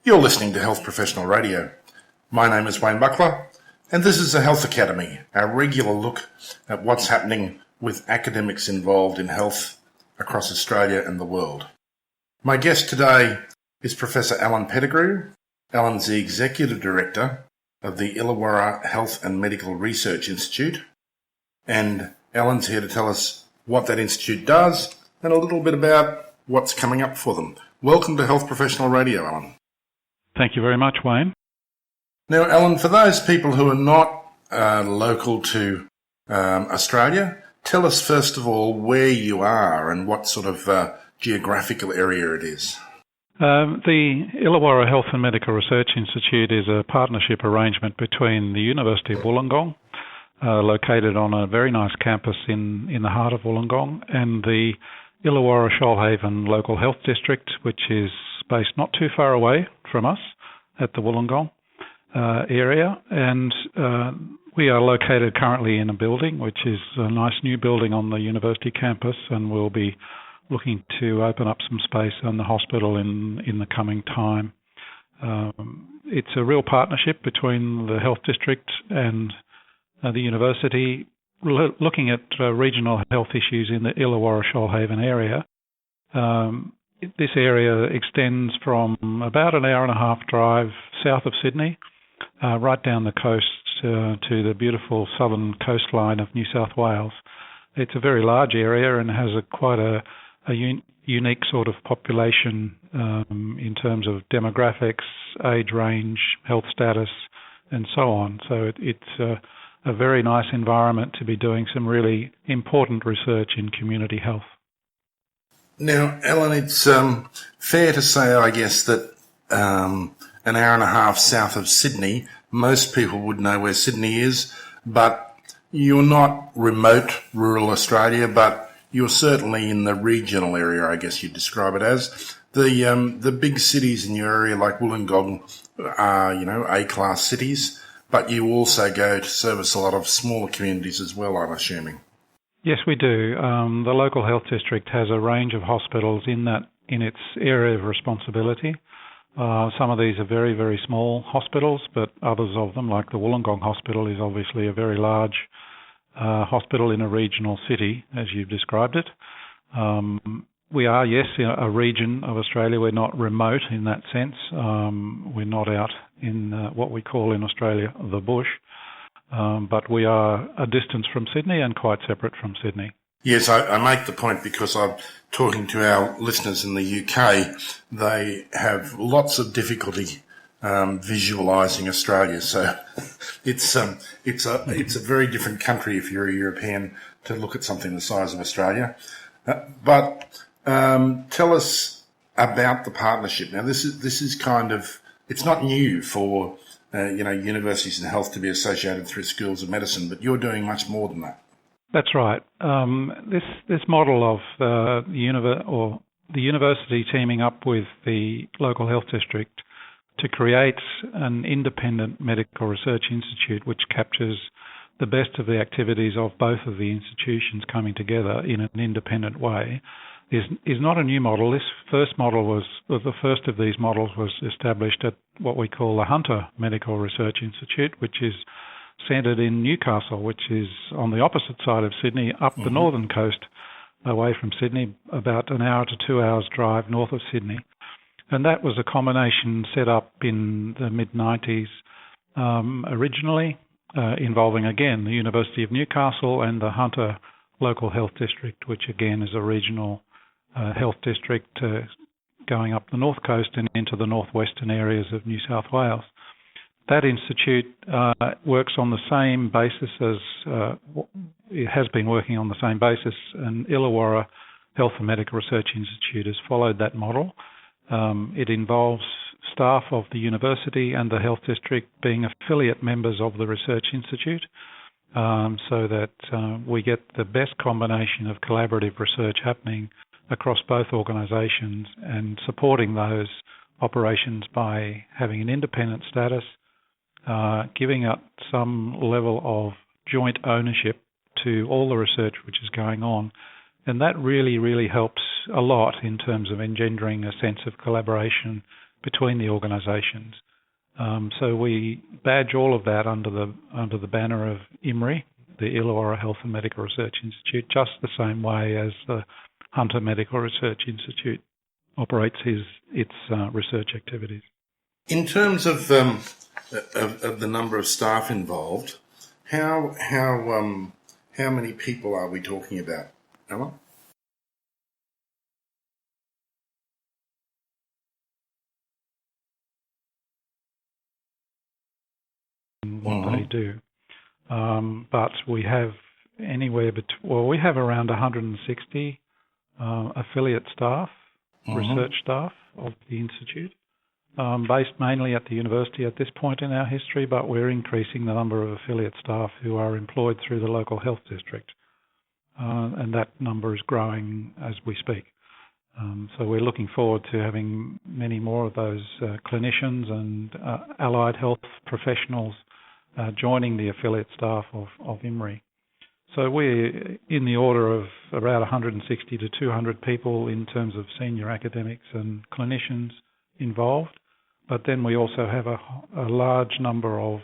You're listening to Health Professional Radio. My name is Wayne Buckler, and this is the Health Academy, our regular look at what's happening with academics involved in health across Australia and the world. My guest today is Professor Alan Pettigrew. Alan's the Executive Director of the Illawarra Health and Medical Research Institute, and Alan's here to tell us what that institute does and a little bit about what's coming up for them. Welcome to Health Professional Radio, Alan. Thank you very much, Wayne. Now, Alan, for those people who are not local to Australia, tell us first of all where you are and what sort of geographical area it is. The Illawarra Health and Medical Research Institute is a partnership arrangement between the University of Wollongong, located on a very nice campus in the heart of Wollongong, and the Illawarra Shoalhaven Local Health District, which is based not too far away from us at the Wollongong area. And we are located currently in a building, which is a nice new building on the university campus, and we'll be looking to open up some space in the hospital in the coming time. It's a real partnership between the health district and the university, looking at regional health issues in the Illawarra Shoalhaven area. This area extends from about an hour and a half drive south of Sydney, right down the coast to the beautiful southern coastline of New South Wales. It's a very large area and has quite a unique sort of population in terms of demographics, age range, health status, and so on. So it's a very nice environment to be doing some really important research in community health. Now, Alan, it's fair to say, I guess, that an hour and a half south of Sydney, most people would know where Sydney is, but you're not remote rural Australia, but you're certainly in the regional area, I guess you'd describe it as. The big cities in your area, like Wollongong, are, A-class cities, but you also go to service a lot of smaller communities as well, I'm assuming. Yes, we do. The local health district has a range of hospitals in its area of responsibility. Some of these are very, very small hospitals, but others of them, like the Wollongong Hospital, is obviously a very large hospital in a regional city, as you've described it. We are, yes, a region of Australia. We're not remote in that sense. We're not out in what we call in Australia the bush, but we are a distance from Sydney and quite separate from Sydney. Yes, I make the point because I'm talking to our listeners in the UK. They have lots of difficulty visualising Australia, so it's a very different country if you're a European to look at something the size of Australia. But tell us about the partnership. Now, this is kind of, it's not new for universities and health to be associated through schools of medicine, but you're doing much more than that. That's right. This model of the university teaming up with the local health district to create an independent medical research institute which captures the best of the activities of both of the institutions coming together in an independent way is not a new model. This first model was the first of these models was established at what we call the Hunter Medical Research Institute, which is centred in Newcastle, which is on the opposite side of Sydney, up the northern coast, away from Sydney, about an hour to 2 hours drive north of Sydney. And that was a combination set up in the mid-90s originally, involving, again, the University of Newcastle and the Hunter Local Health District, which, again, is a regional health district going up the north coast and into the northwestern areas of New South Wales. That institute works on the same basis as it has been working on the same basis, and Illawarra Health and Medical Research Institute has followed that model. It involves staff of the university and the health district being affiliate members of the research institute, so that we get the best combination of collaborative research happening across both organisations and supporting those operations by having an independent status, giving up some level of joint ownership to all the research which is going on. And that really, really helps a lot in terms of engendering a sense of collaboration between the organisations. So we badge all of that under the banner of IHMRI, the Illawarra Health and Medical Research Institute, just the same way as the Hunter Medical Research Institute operates its research activities. In terms of the number of staff involved, how many people are we talking about, Alan? What they do. But we have we have around 160 affiliate staff, research staff of the Institute, based mainly at the university at this point in our history, but we're increasing the number of affiliate staff who are employed through the local health district. And that number is growing as we speak. So we're looking forward to having many more of those clinicians and allied health professionals joining the affiliate staff of IHMRI. So we're in the order of around 160 to 200 people in terms of senior academics and clinicians involved, but then we also have a large number of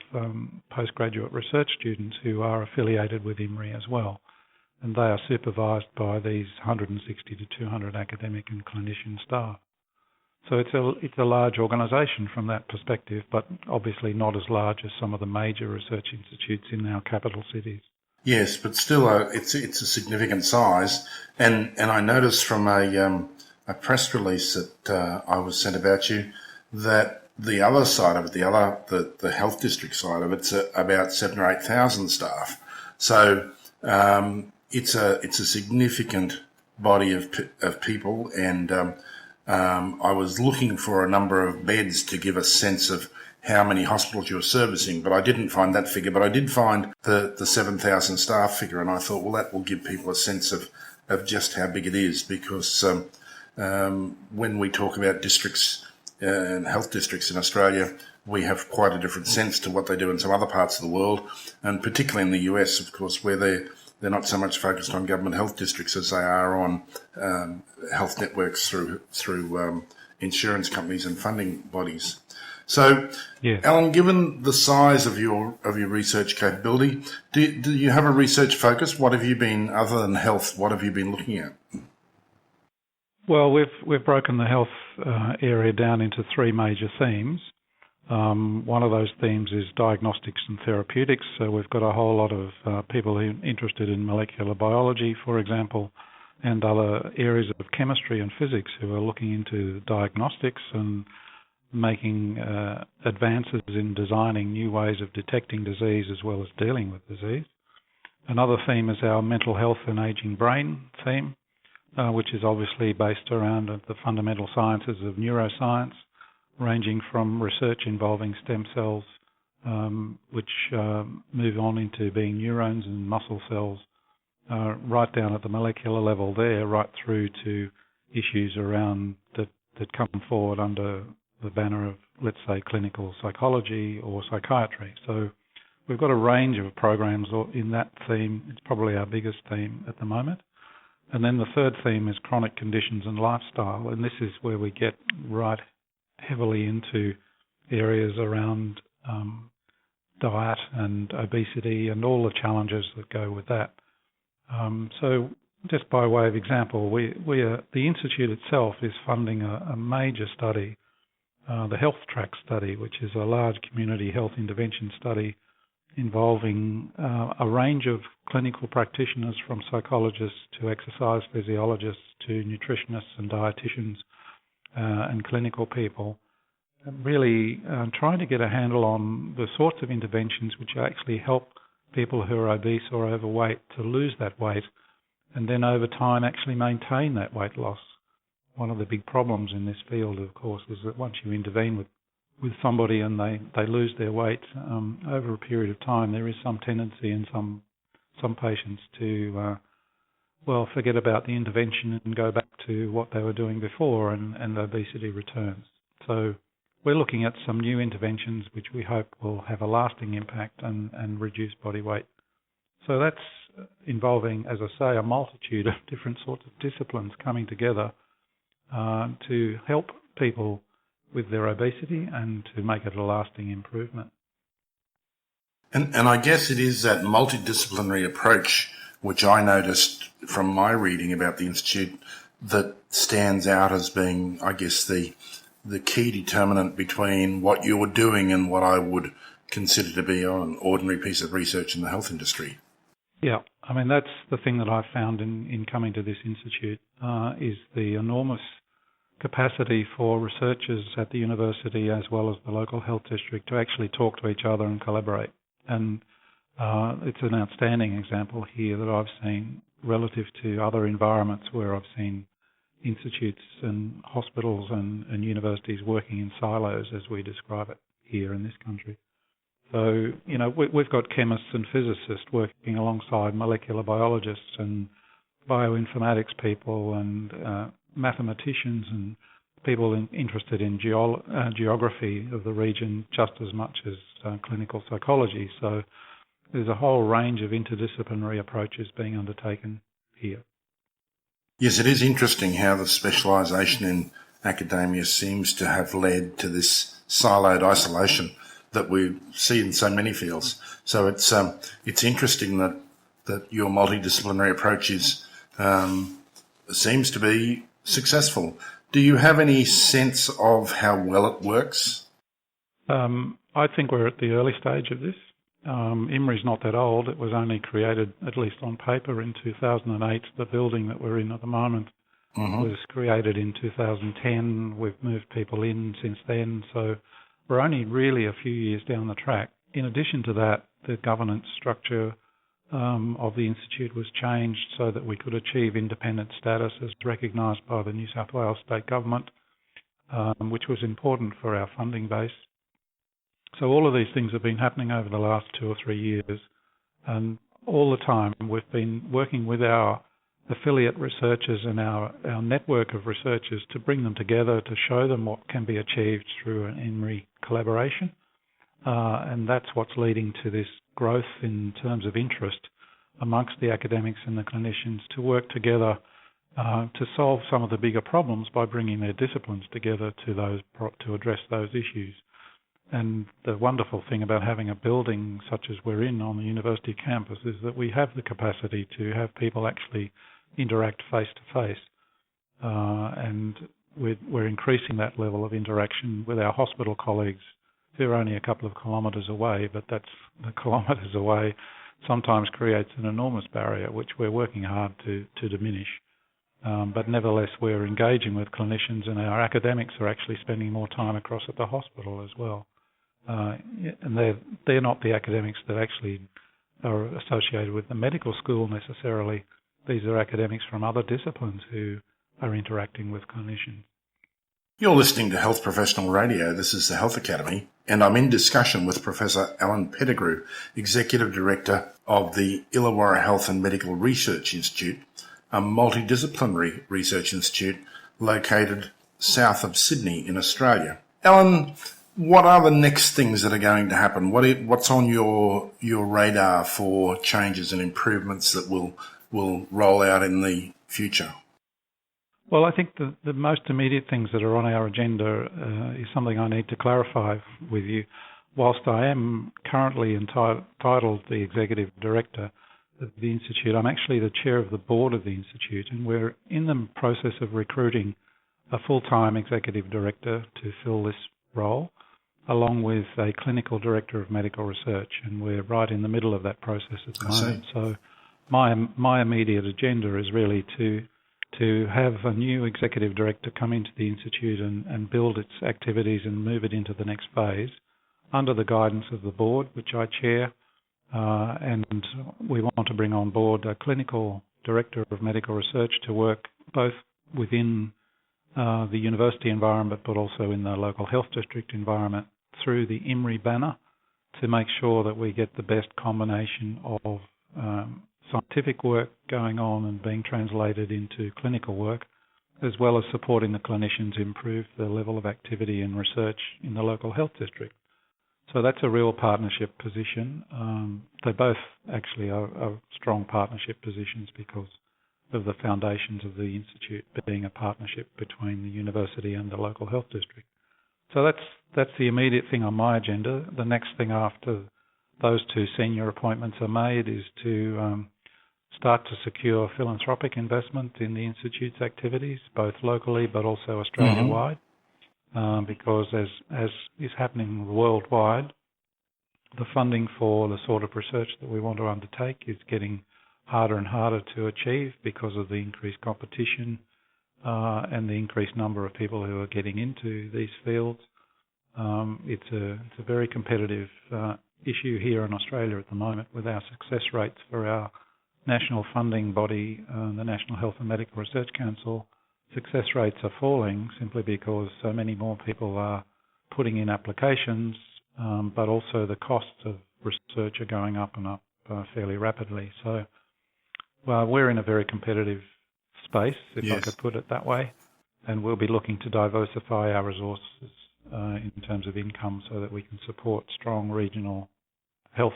postgraduate research students who are affiliated with IHMRI as well, and they are supervised by these 160 to 200 academic and clinician staff. So it's a large organisation from that perspective, but obviously not as large as some of the major research institutes in our capital cities. Yes, but still, it's a significant size, and I noticed from a press release that I was sent about you that the other side of it, the health district side of it's about 7,000 or 8,000 staff. So it's a significant body of people, and I was looking for a number of beds to give a sense of how many hospitals you're servicing, but I didn't find that figure. But I did find the 7,000 staff figure, and I thought, well, that will give people a sense of just how big it is, because when we talk about districts and health districts in Australia, we have quite a different sense to what they do in some other parts of the world, and particularly in the US, of course, where they're not so much focused on government health districts as they are on health networks through insurance companies and funding bodies. So, yeah. Alan, given the size of your research capability, do you have a research focus? What have you been, other than health, what have you been looking at? Well, we've broken the health area down into three major themes. One of those themes is diagnostics and therapeutics. So we've got a whole lot of people who are interested in molecular biology, for example, and other areas of chemistry and physics who are looking into diagnostics and making advances in designing new ways of detecting disease as well as dealing with disease. Another theme is our mental health and aging brain theme, which is obviously based around the fundamental sciences of neuroscience, ranging from research involving stem cells, which move on into being neurons and muscle cells, right down at the molecular level there, right through to issues around that come forward under the banner of, let's say, clinical psychology or psychiatry. So we've got a range of programs in that theme. It's probably our biggest theme at the moment. And then the third theme is chronic conditions and lifestyle, and this is where we get right heavily into areas around diet and obesity and all the challenges that go with that. So just by way of example, the Institute itself is funding a major study, the Health Track study, which is a large community health intervention study involving a range of clinical practitioners, from psychologists to exercise physiologists to nutritionists and dietitians and clinical people, really trying to get a handle on the sorts of interventions which actually help people who are obese or overweight to lose that weight and then over time actually maintain that weight loss. One of the big problems in this field, of course, is that once you intervene with somebody and they lose their weight over a period of time, there is some tendency in some patients to forget about the intervention and go back to what they were doing before, and obesity returns. So we're looking at some new interventions which we hope will have a lasting impact and reduce body weight. So that's involving, as I say, a multitude of different sorts of disciplines coming together to help people with their obesity and to make it a lasting improvement. And I guess it is that multidisciplinary approach, which I noticed from my reading about the Institute, that stands out as being, I guess, the key determinant between what you're doing and what I would consider to be an ordinary piece of research in the health industry. Yeah, I mean, that's the thing that I've found in coming to this institute, is the enormous capacity for researchers at the university as well as the local health district to actually talk to each other and collaborate. And it's an outstanding example here that I've seen relative to other environments where I've seen institutes and hospitals and universities working in silos, as we describe it here in this country. So, you know, we've got chemists and physicists working alongside molecular biologists and bioinformatics people and mathematicians and people interested in geography of the region just as much as clinical psychology. So there's a whole range of interdisciplinary approaches being undertaken here. Yes, it is interesting how the specialisation in academia seems to have led to this siloed isolation that we see in so many fields. So it's interesting that your multidisciplinary approach seems to be successful. Do you have any sense of how well it works? I think we're at the early stage of this. IHMRI is not that old. It was only created, at least on paper, in 2008. The building that we're in at the moment was created in 2010. We've moved people in since then, so we're only really a few years down the track. In addition to that, the governance structure of the Institute was changed so that we could achieve independent status as recognised by the New South Wales State Government, which was important for our funding base. So all of these things have been happening over the last 2 or 3 years, and all the time we've been working with our affiliate researchers and our network of researchers to bring them together to show them what can be achieved through an IHMRI collaboration, and that's what's leading to this growth in terms of interest amongst the academics and the clinicians to work together to solve some of the bigger problems by bringing their disciplines together to address those issues. And the wonderful thing about having a building such as we're in on the university campus is that we have the capacity to have people actually interact face to face. And we're increasing that level of interaction with our hospital colleagues. They're only a couple of kilometres away, but that's the kilometres away sometimes creates an enormous barrier, which we're working hard to diminish. But nevertheless, we're engaging with clinicians, and our academics are actually spending more time across at the hospital as well. And they're not the academics that actually are associated with the medical school necessarily. These are academics from other disciplines who are interacting with clinicians. You're listening to Health Professional Radio. This is the Health Academy, and I'm in discussion with Professor Alan Pettigrew, Executive Director of the Illawarra Health and Medical Research Institute, a multidisciplinary research institute located south of Sydney in Australia. Alan, what are the next things that are going to happen? What's on your radar for changes and improvements that will roll out in the future? Well, I think the most immediate things that are on our agenda is something I need to clarify with you. Whilst I am currently entitled the Executive Director of the Institute, I'm actually the Chair of the Board of the Institute, and we're in the process of recruiting a full-time Executive Director to fill this role, along with a Clinical Director of Medical Research, and we're right in the middle of that process at the moment. So my immediate agenda is really to have a new Executive Director come into the Institute and build its activities and move it into the next phase under the guidance of the board, which I chair, and we want to bring on board a Clinical Director of Medical Research to work both within the university environment but also in the local health district environment through the IHMRI banner to make sure that we get the best combination of scientific work going on and being translated into clinical work, as well as supporting the clinicians improve the level of activity and research in the local health district. So that's a real partnership position. They both actually are strong partnership positions because of the foundations of the Institute being a partnership between the university and the local health district. So that's the immediate thing on my agenda. The next thing after those two senior appointments are made is to start to secure philanthropic investment in the Institute's activities, both locally but also Australia-wide, because as is happening worldwide, the funding for the sort of research that we want to undertake is getting harder and harder to achieve because of the increased competition and the increased number of people who are getting into these fields. It's a very competitive issue here in Australia at the moment, with our success rates for our national funding body, the National Health and Medical Research Council. Success rates are falling simply because so many more people are putting in applications, but also the costs of research are going up and up fairly rapidly. So, well, we're in a very competitive space, if I could put it that way, and we'll be looking to diversify our resources in terms of income so that we can support strong regional health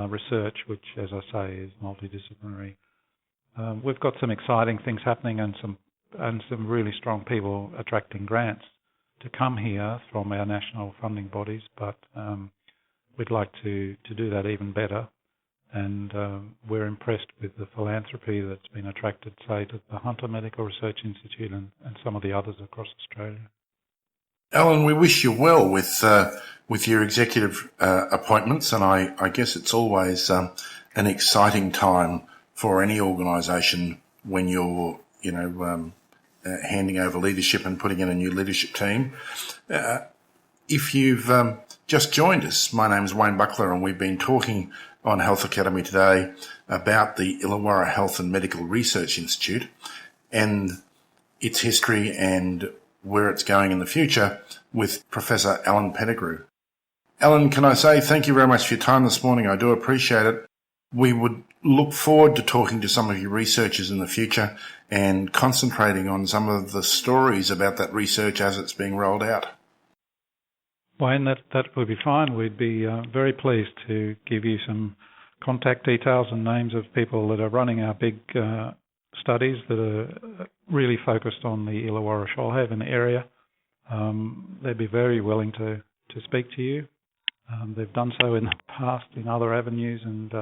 research, which, as I say, is multidisciplinary. We've got some exciting things happening and some really strong people attracting grants to come here from our national funding bodies, but we'd like to do that even better. And we're impressed with the philanthropy that's been attracted, say, to the Hunter Medical Research Institute and some of the others across Australia. Alan, we wish you well with your executive appointments, and I guess it's always an exciting time for any organisation when you're, handing over leadership and putting in a new leadership team. If you've just joined us, my name is Wayne Buckler, and we've been talking on Health Academy today about the Illawarra Health and Medical Research Institute and its history and where it's going in the future with Professor Alan Pettigrew. Alan, can I say thank you very much for your time this morning? I do appreciate it. We would look forward to talking to some of your researchers in the future and concentrating on some of the stories about that research as it's being rolled out. Wayne, that would be fine. We'd be very pleased to give you some contact details and names of people that are running our big studies that are really focused on the Illawarra Shoalhaven area. They'd be very willing to speak to you. They've done so in the past in other avenues and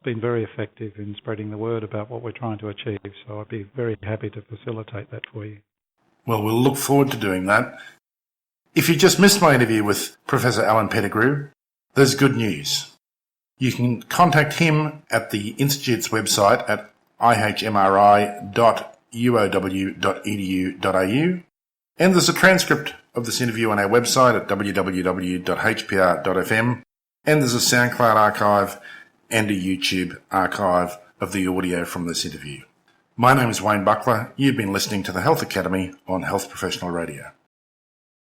been very effective in spreading the word about what we're trying to achieve. So I'd be very happy to facilitate that for you. Well, we'll look forward to doing that. If you just missed my interview with Professor Alan Pettigrew, there's good news. You can contact him at the Institute's website at ihmri.uow.edu.au, and there's a transcript of this interview on our website at www.hpr.fm, and there's a SoundCloud archive and a YouTube archive of the audio from this interview. My name is Wayne Buckler. You've been listening to the Health Academy on Health Professional Radio.